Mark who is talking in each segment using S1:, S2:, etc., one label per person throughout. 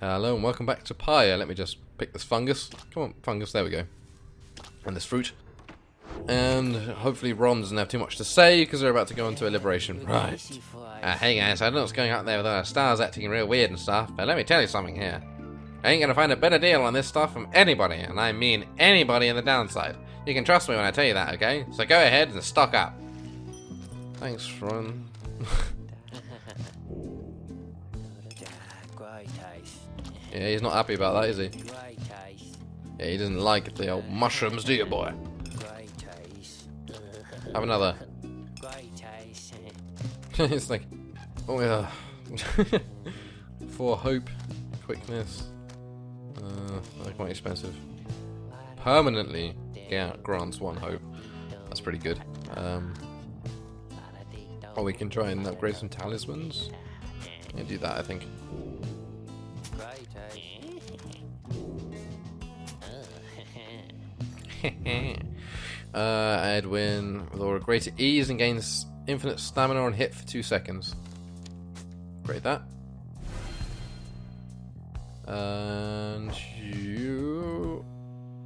S1: Hello and welcome back to Pyre. Let me just pick this fungus. Come on, fungus, there we go. And this fruit. And hopefully Ron doesn't have too much to say because we're about to go into a liberation. Right. Hey guys, I don't know what's going on there with our stars acting real weird and stuff, but let me tell you something here. I ain't gonna find a better deal on this stuff from anybody, and I mean anybody in the downside. You can trust me when I tell you that, okay? So go ahead and stock up. Thanks, Ron. Yeah, he's not happy about that, is he? Yeah, he doesn't like the old mushrooms, do you, boy? Have another. It's like, oh yeah. For hope, quickness. They're quite expensive. Permanently, yeah, grants 1 hope. That's pretty good. Oh, we can try and upgrade some talismans. Yeah, do that, I think. Edwin with aura greater ease and gains infinite stamina on hit for 2 seconds. Great that. And you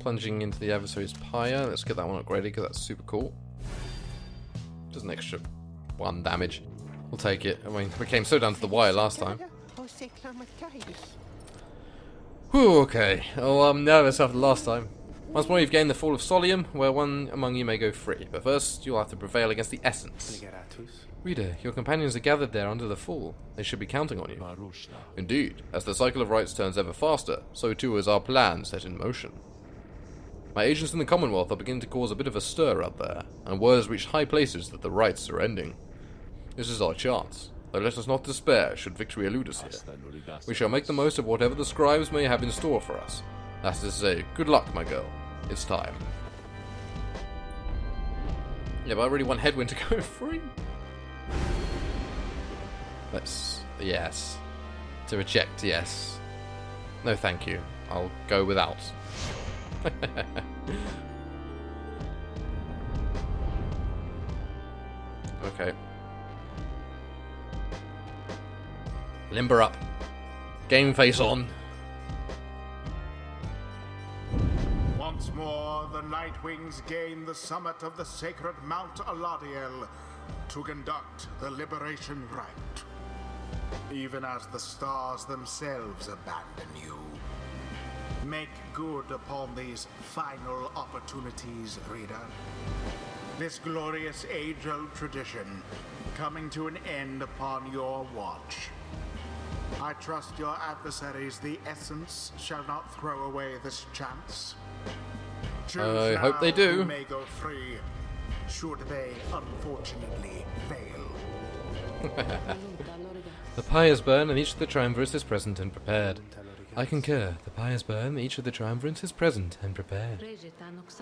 S1: plunging into the adversary's pyre. Let's get that one upgraded because that's super cool. Does an extra 1 damage. We'll take it. I mean, we came so down to the wire last time. Whew, okay. Oh, I'm nervous after last time. Once more you've gained the Fall of Solium, where one among you may go free. But first, you'll have to prevail against the Essence. Reader, your companions are gathered there under the Fall. They should be counting on you. Indeed. As the cycle of rites turns ever faster, so too is our plan set in motion. My agents in the Commonwealth are beginning to cause a bit of a stir out there, and word has reached high places that the rites are ending. This is our chance. But let us not despair should victory elude us here. We shall make the most of whatever the scribes may have in store for us. That is to say, good luck, my girl. It's time. Yeah, but I really want Hedwyn to go free. Let's... yes. To reject, yes. No thank you. I'll go without. Okay. Limber up. Game face on.
S2: Once more, the Nightwings gain the summit of the sacred Mount Aladiel to conduct the liberation rite. Even as the stars themselves abandon you. Make good upon these final opportunities, reader. This glorious age-old tradition coming to an end upon your watch. I trust your adversaries, the Essence, shall not throw away this chance.
S1: I hope they do.
S2: Who may go free, should they unfortunately fail.
S1: The pyres burn, and each of the triumvirates is present and prepared. I concur. The pyres burn, each of the triumvirates is present and prepared.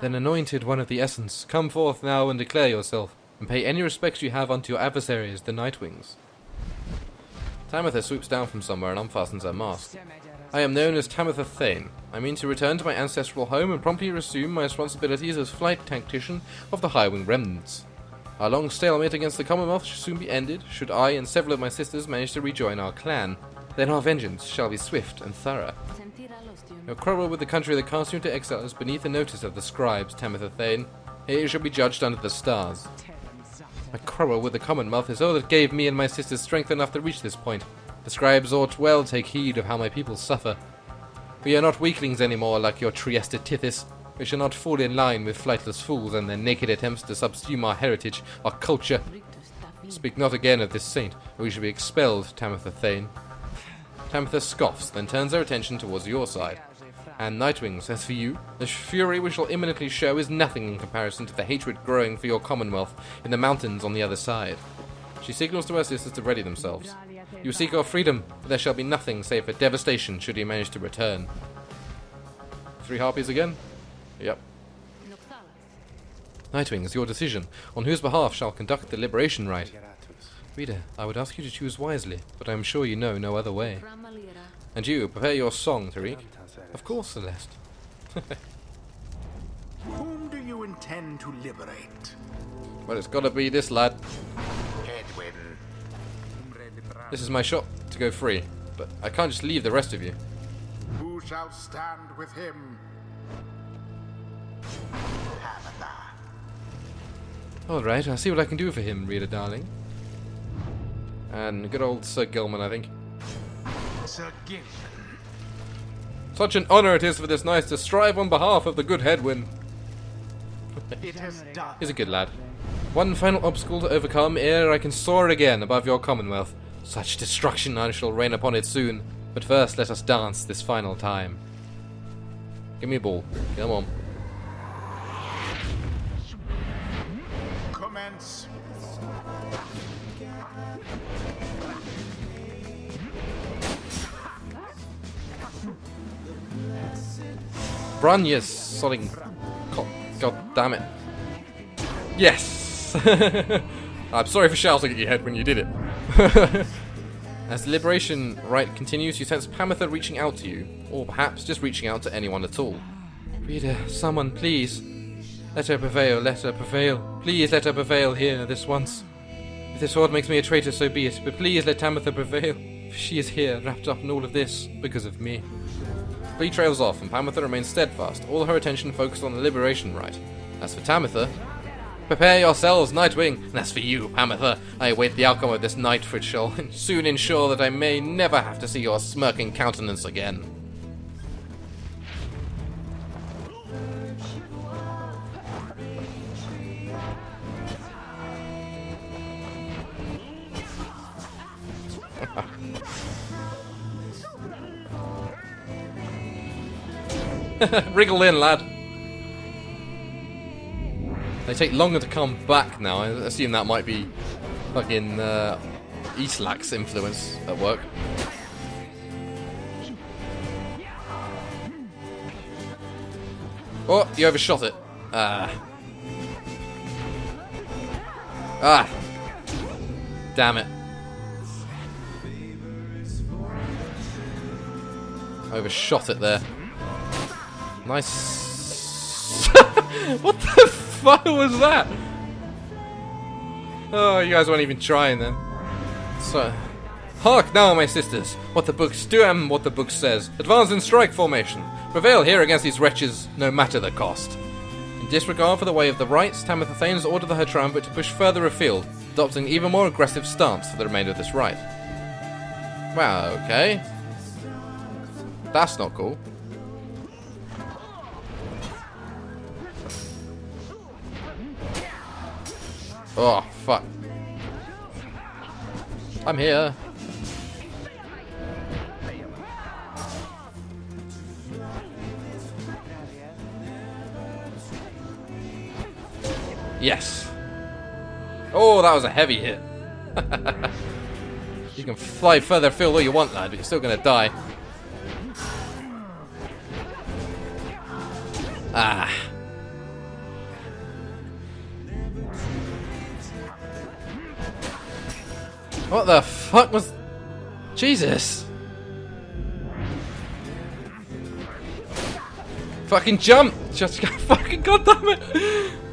S1: Then, anointed one of the Essence, come forth now and declare yourself, and pay any respects you have unto your adversaries, the Nightwings. Tamitha swoops down from somewhere and unfastens her mask. I am known as Tamitha Thane. I mean to return to my ancestral home and promptly resume my responsibilities as flight tactician of the Highwing Remnants. Our long stalemate against the Commonwealth should soon be ended, should I and several of my sisters manage to rejoin our clan. Then our vengeance shall be swift and thorough. Your quarrel with the country that cast you into exile is beneath the notice of the scribes, Tamitha Thane. Here you shall be judged under the stars. My quarrel with the Commonwealth is all that gave me and my sisters strength enough to reach this point. The scribes ought well take heed of how my people suffer. We are not weaklings anymore like your Trieste Tithys. We shall not fall in line with flightless fools and their naked attempts to subsume our heritage, our culture. Speak not again of this saint, or we shall be expelled, Tamitha Thane. Tamitha scoffs, then turns her attention towards your side. And Nightwings, as for you, the fury we shall imminently show is nothing in comparison to the hatred growing for your Commonwealth in the mountains on the other side. She signals to her sisters to ready themselves. You seek our freedom, but there shall be nothing save for devastation should you manage to return. 3 harpies again? Yep. Nightwings, your decision. On whose behalf shall conduct the liberation rite? Reader, I would ask you to choose wisely, but I am sure you know no other way. And you, prepare your song, Tariq. Of course, Celeste.
S2: Whom do you intend to liberate?
S1: Well, it's gotta be this lad.
S2: Edwin.
S1: This is my shot to go free, but I can't just leave the rest of you.
S2: shall stand with him.
S1: Alright, I'll see what I can do for him, reader darling. And good old Sir Gilman, I think.
S2: Sir Gilman.
S1: Such an honor it is for this knight to strive on behalf of the good Hedwyn.
S2: It has done.
S1: He's a good lad. One final obstacle to overcome ere I can soar again above your commonwealth. Such destruction I shall rain upon it soon. But first let us dance this final time. Give me a ball. Come on.
S2: Commence.
S1: Run, you sodding... God damn it. Yes! I'm sorry for shouting at your head when you did it. As the liberation rite continues, you sense Pamitha reaching out to you, or perhaps just reaching out to anyone at all. Reader, someone, please. Let her prevail, let her prevail. Please let her prevail here, this once. If this sword makes me a traitor, so be it, but please let Pamitha prevail. For she is here, wrapped up in all of this, because of me. Glee trails off, and Pamitha remains steadfast, all her attention focused on the liberation rite. As for Tamitha, prepare yourselves, Nightwing, and as for you, Pamitha, I await the outcome of this night, for it shall soon ensure that I may never have to see your smirking countenance again. Wriggle in, lad. They take longer to come back now. I assume that might be fucking Eastlack's influence at work. Oh, you overshot it. Damn it. Overshot it there. Nice. What the fuck was that? Oh, you guys weren't even trying then. So, hark now, my sisters. What the books do and what the book says. Advance in strike formation. Prevail here against these wretches, no matter the cost. In disregard for the way of the rights, Tamitha Thanes ordered her triumvirate to push further afield, adopting an even more aggressive stance for the remainder of this rite. Wow, okay. That's not cool. Oh, fuck. I'm here. Yes. Oh, that was a heavy hit. You can fly further afield all you want, lad, but you're still gonna die. Ah. What the fuck was... Jesus! Fucking jump! Just fucking goddammit!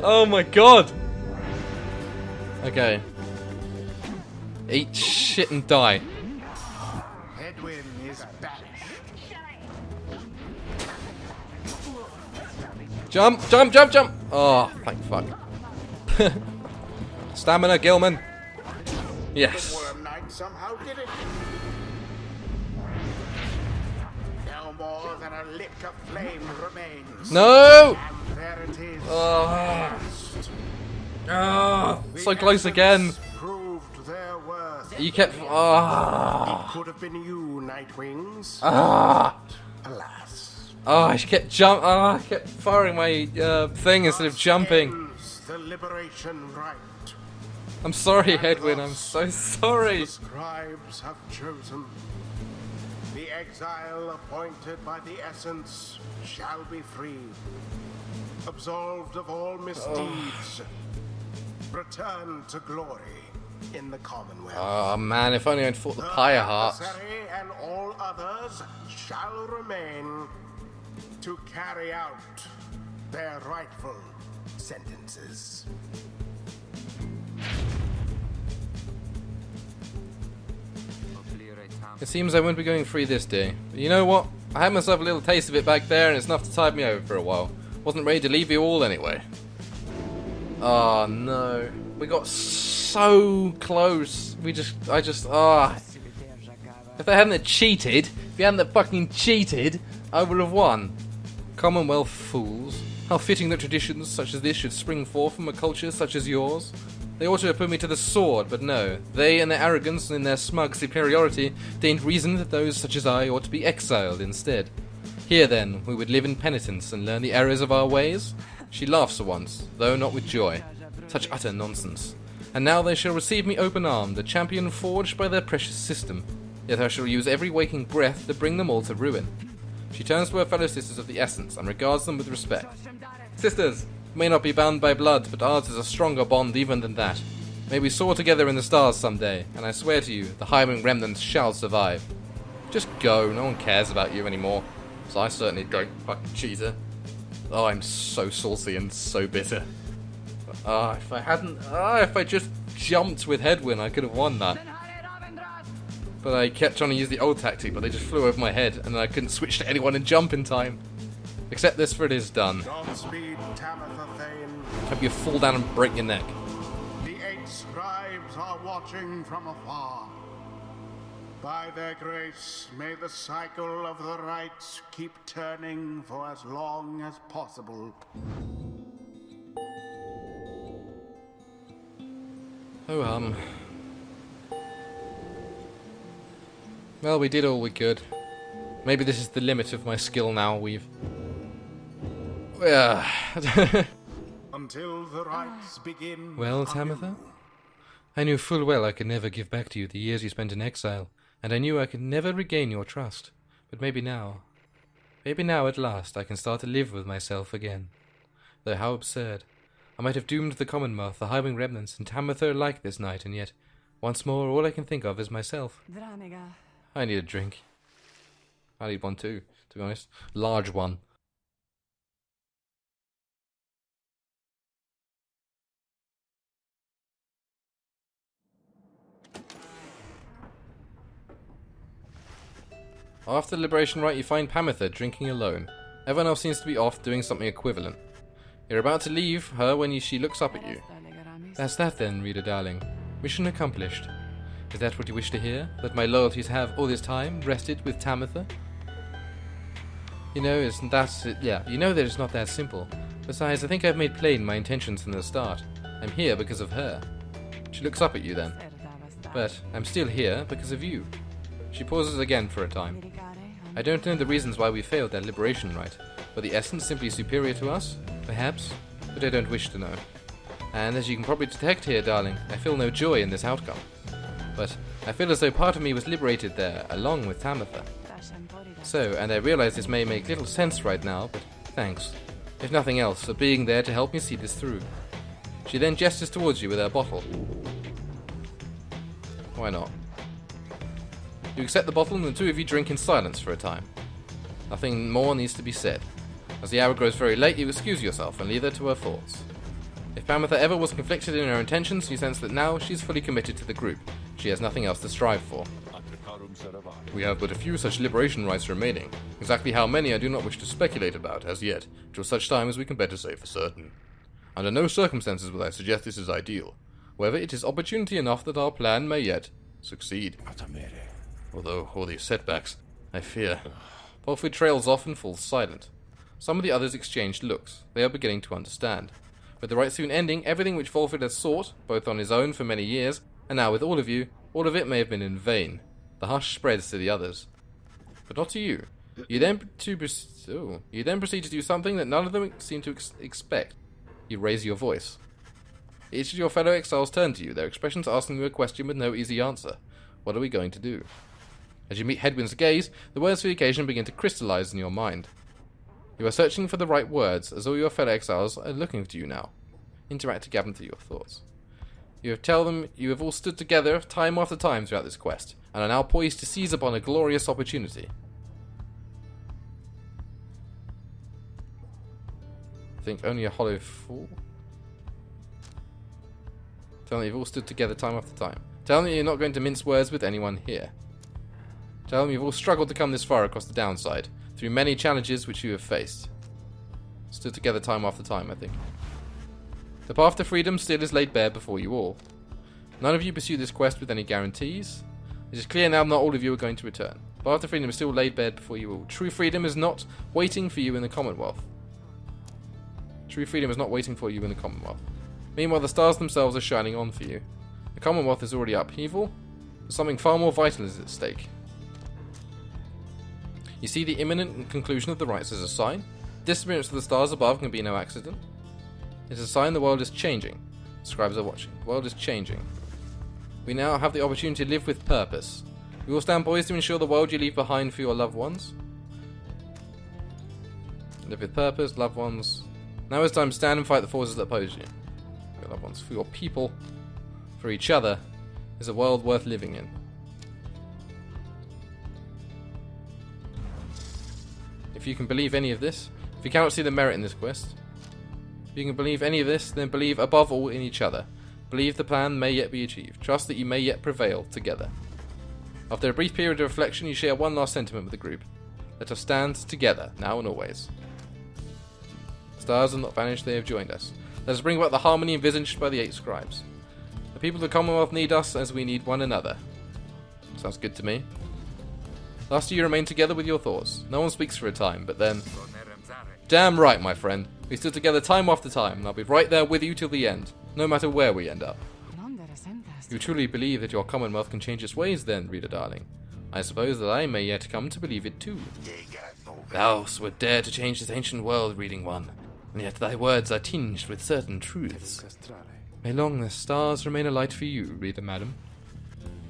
S1: Oh my god! Okay. Eat shit and die.
S2: Hedwyn is banished.
S1: Jump! Jump! Jump! Jump! Oh, thank fuck. Stamina, Gilman. Yes.
S2: The Worm Knight somehow did it. No more than a lick of flame remains.
S1: No!
S2: And there it is.
S1: Oh. Oh, so close again.
S2: Proved their worth.
S1: You kept... Oh.
S2: Could have been you, Nightwings.
S1: Ah.
S2: Alas.
S1: Oh, I kept I kept firing my thing instead of jumping.
S2: Ends the liberation rite.
S1: I'm sorry, Hedwyn. I'm so sorry.
S2: The scribes have chosen. The exile appointed by the Essence shall be free, absolved of all misdeeds, return to glory in the Commonwealth.
S1: Oh man, if only I'd fought the Pyre Heart.
S2: adversary and all others shall remain to carry out their rightful sentences.
S1: It seems I won't be going free this day. But you know what? I had myself a little taste of it back there, and it's enough to tide me over for a while. Wasn't ready to leave you all anyway. Oh no. We got so close. If they hadn't cheated, if you hadn't fucking cheated, I would have won. Commonwealth fools. How fitting that traditions such as this should spring forth from a culture such as yours. They ought to have put me to the sword, but no. They, in their arrogance and in their smug superiority, deigned reason that those such as I ought to be exiled instead. Here, then, we would live in penitence and learn the errors of our ways. She laughs for once, though not with joy. Such utter nonsense. And now they shall receive me open-armed, a champion forged by their precious system. Yet I shall use every waking breath to bring them all to ruin. She turns to her fellow sisters of the Essence and regards them with respect. Sisters, we may not be bound by blood, but ours is a stronger bond even than that. May we soar together in the stars someday, and I swear to you, the Highwing remnants shall survive. Just go, no one cares about you anymore. So I certainly don't, fucking cheater. Oh, I'm so saucy and so bitter. If I just jumped with Headwind, I could have won that. But I kept trying to use the old tactic, but they just flew over my head, and I couldn't switch to anyone and jump in time. Except this, for it is done.
S2: Godspeed, Tamitha Thane.
S1: Hope you fall down and break your neck.
S2: The 8 scribes are watching from afar. By their grace, may the cycle of the rites keep turning for as long as possible.
S1: Oh, well, we did all we could. Maybe this is the limit of my skill now.
S2: Until the rites begin.
S1: Well, Tamitha? I knew full well I could never give back to you the years you spent in exile, and I knew I could never regain your trust. But maybe now at last, I can start to live with myself again. Though how absurd. I might have doomed the Commonwealth, the Highwing remnants, and Tamitha alike this night, and yet, once more, all I can think of is myself. I need a drink. I need one too, to be honest. Large one. After the Liberation Rite, you find Tamitha drinking alone. Everyone else seems to be off doing something equivalent. You're about to leave her when she looks up at you. That's that then, reader darling. Mission accomplished. Is that what you wish to hear? That my loyalties have, all this time, rested with Tamitha? You know, you know that it's not that simple. Besides, I think I've made plain my intentions from the start. I'm here because of her. She looks up at you then. But I'm still here because of you. She pauses again for a time. I don't know the reasons why we failed that Liberation Rite. Were the Essence simply superior to us? Perhaps. But I don't wish to know. And as you can probably detect here, darling, I feel no joy in this outcome. But I feel as though part of me was liberated there, along with Tamitha. So, and I realize this may make little sense right now, but thanks. If nothing else, for being there to help me see this through. She then gestures towards you with her bottle. Why not? You accept the bottle and the two of you drink in silence for a time. Nothing more needs to be said. As the hour grows very late, you excuse yourself and leave her to her thoughts. If Tamitha ever was conflicted in her intentions, you sense that now she's fully committed to the group. She has nothing else to strive for. We have but a few such liberation rites remaining. Exactly how many I do not wish to speculate about as yet, till such time as we can better say for certain. Under no circumstances would I suggest this is ideal. However, it is opportunity enough that our plan may yet succeed. Although all these setbacks, I fear. Wolfie trails off and falls silent. Some of the others exchanged looks. They are beginning to understand. With the rite soon ending, everything which Wolfie has sought, both on his own for many years, and now with all of you, all of it may have been in vain. The hush spreads to the others. But not to you. You then proceed to do something that none of them seem to expect. You raise your voice. Each of your fellow exiles turn to you, their expressions asking you a question with no easy answer. What are we going to do? As you meet Headwind's gaze, the words for the occasion begin to crystallize in your mind. You are searching for the right words, as all your fellow exiles are looking to you now. Interact to gather through your thoughts. You tell them you have all stood together time after time throughout this quest, and are now poised to seize upon a glorious opportunity. Think only a hollow fool? Tell them you've all stood together time after time. Tell them you're not going to mince words with anyone here. Tell them you've all struggled to come this far across the downside. through many challenges which you have faced. Stood together time after time, I think. The path to freedom still is laid bare before you all. None of you pursue this quest with any guarantees. It is clear now not all of you are going to return. The path to freedom is still laid bare before you all. True freedom is not waiting for you in the Commonwealth. True freedom is not waiting for you in the Commonwealth. Meanwhile, the stars themselves are shining on for you. The Commonwealth is already upheaval, but something far more vital is at stake. You see the imminent conclusion of the rites as a sign. Disappearance of the stars above can be no accident. It is a sign the world is changing. The scribes are watching. The world is changing. We now have the opportunity to live with purpose. We will stand poised to ensure the world you leave behind for your loved ones. Live with purpose, loved ones. Now it's time to stand and fight the forces that oppose you. For your loved ones, for your people, for each other, is a world worth living in. If you can believe any of this, if you cannot see the merit in this quest, if you can believe any of this, then believe above all in each other. Believe the plan may yet be achieved. Trust that you may yet prevail together. After a brief period of reflection, you share one last sentiment with the group. Let us stand together, now and always. Stars have not vanished, they have joined us. Let us bring about the harmony envisaged by the 8 scribes. The people of the Commonwealth need us as we need one another. Sounds good to me. Last you remain together with your thoughts. No one speaks for a time, but then... Damn right, my friend. We stood together time after time, and I'll be right there with you till the end, no matter where we end up. You truly believe that your Commonwealth can change its ways then, reader darling? I suppose that I may yet come to believe it too. Thou would dare to change this ancient world, reading one, and yet thy words are tinged with certain truths. May long the stars remain a light for you, reader madam.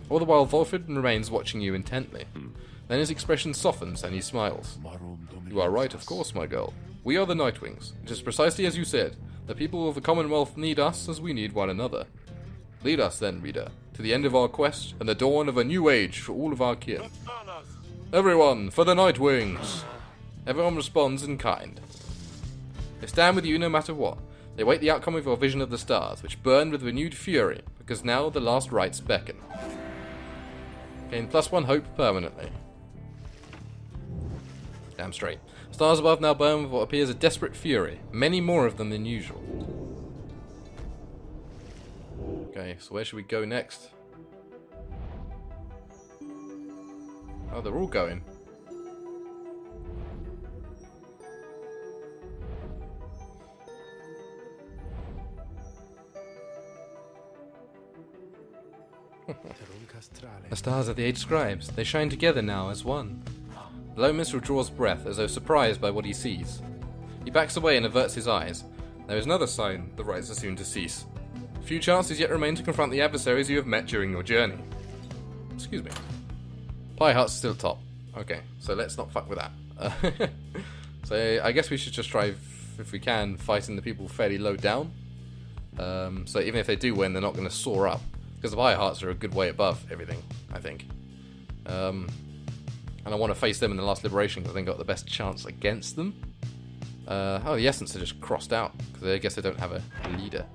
S1: All the while Volfred remains watching you intently. Then his expression softens and he smiles. You are right, of course, my girl. We are the Nightwings. It is precisely as you said. The people of the Commonwealth need us as we need one another. Lead us then, reader, to the end of our quest and the dawn of a new age for all of our kin. Everyone, for the Nightwings! Everyone responds in kind. They stand with you no matter what. They wait the outcome of your vision of the stars, which burn with renewed fury, because now the last rites beckon. Gain +1 hope permanently. Damn straight. Stars above now burn with what appears a desperate fury, many more of them than usual. Okay, so where should we go next? Oh, they're all going. The stars are the 8 scribes. They shine together now as one. The low minstrel draws breath as though surprised by what he sees. He backs away and averts his eyes. There is another sign the rites are soon to cease. Few chances yet remain to confront the adversaries you have met during your journey. Excuse me. Pie Hut's still top. Okay, so let's not fuck with that. So I guess we should just try, if we can, fighting the people fairly low down. So even if they do win, they're not going to soar up. Because the Pie Hearts are a good way above everything, I think. And I want to face them in the last liberation because I think I got the best chance against them. Oh, the Essence are just crossed out because I guess they don't have a leader.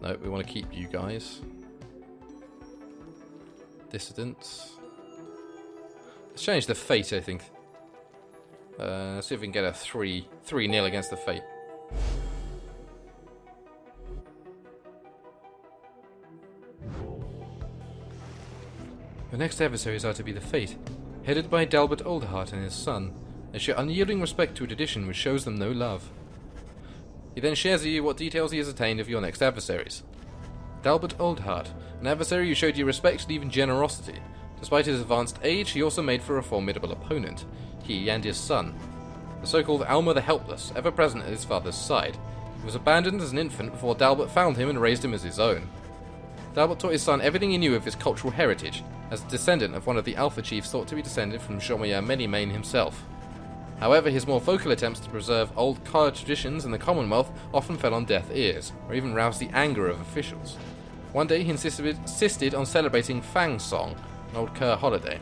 S1: No, we want to keep you guys. Dissidents. Let's change the Fate, I think. Let's see if we can get a 3-0 against the Fate. The next adversaries are to be the Fate, headed by Dalbert Oldheart and his son. They show unyielding respect to a tradition which shows them no love. He then shares with you what details he has attained of your next adversaries. Dalbert Oldheart, an adversary who showed you respect and even generosity. Despite his advanced age, he also made for a formidable opponent, he and his son. The so-called Alma the Helpless, ever present at his father's side. He was abandoned as an infant before Dalbert found him and raised him as his own. Dalbert taught his son everything he knew of his cultural heritage, as a descendant of one of the Alpha Chiefs thought to be descended from Jean-Mayer Many-Mane himself. However, his more vocal attempts to preserve old card traditions in the Commonwealth often fell on deaf ears, or even roused the anger of officials. One day he insisted on celebrating Fang Song, an old Kerr holiday,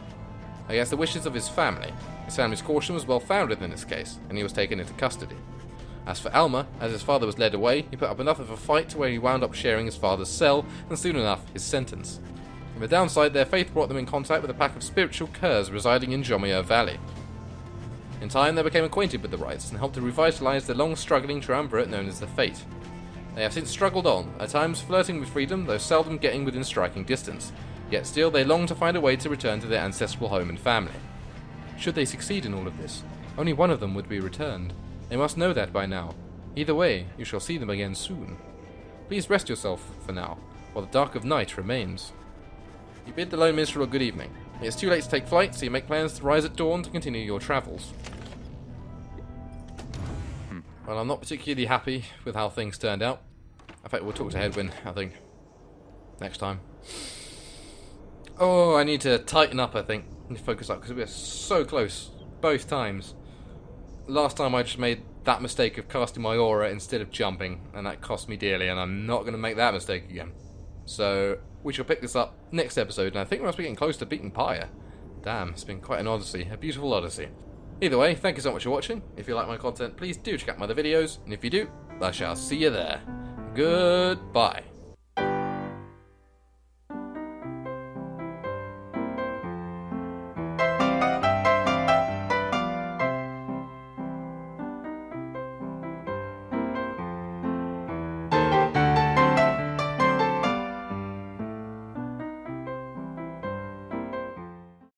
S1: against the wishes of his family. His family's caution was well founded in this case, and he was taken into custody. As for Alma, as his father was led away, he put up enough of a fight to where he wound up sharing his father's cell, and soon enough his sentence. On the downside, their faith brought them in contact with a pack of spiritual curs residing in Jomia Valley. In time, they became acquainted with the rites and helped to revitalize the long-struggling triumvirate known as the Fate. They have since struggled on, at times flirting with freedom, though seldom getting within striking distance. Yet still, they long to find a way to return to their ancestral home and family. Should they succeed in all of this, only one of them would be returned. They must know that by now. Either way, you shall see them again soon. Please rest yourself for now, while the dark of night remains. You bid the lone minstrel a good evening. It is too late to take flight, so you make plans to rise at dawn to continue your travels. Well, I'm not particularly happy with how things turned out. In fact, we'll talk to Hedwyn, I think, next time. Oh, I need to tighten up, I think. I need to focus up, because we were so close, both times. Last time I just made that mistake of casting my aura instead of jumping, and that cost me dearly, and I'm not going to make that mistake again. So, we shall pick this up next episode, and I think we must be getting close to beating Pyre. Damn, it's been quite an odyssey, a beautiful odyssey. Either way, thank you so much for watching. If you like my content, please do check out my other videos, and if you do, I shall see you there. Goodbye.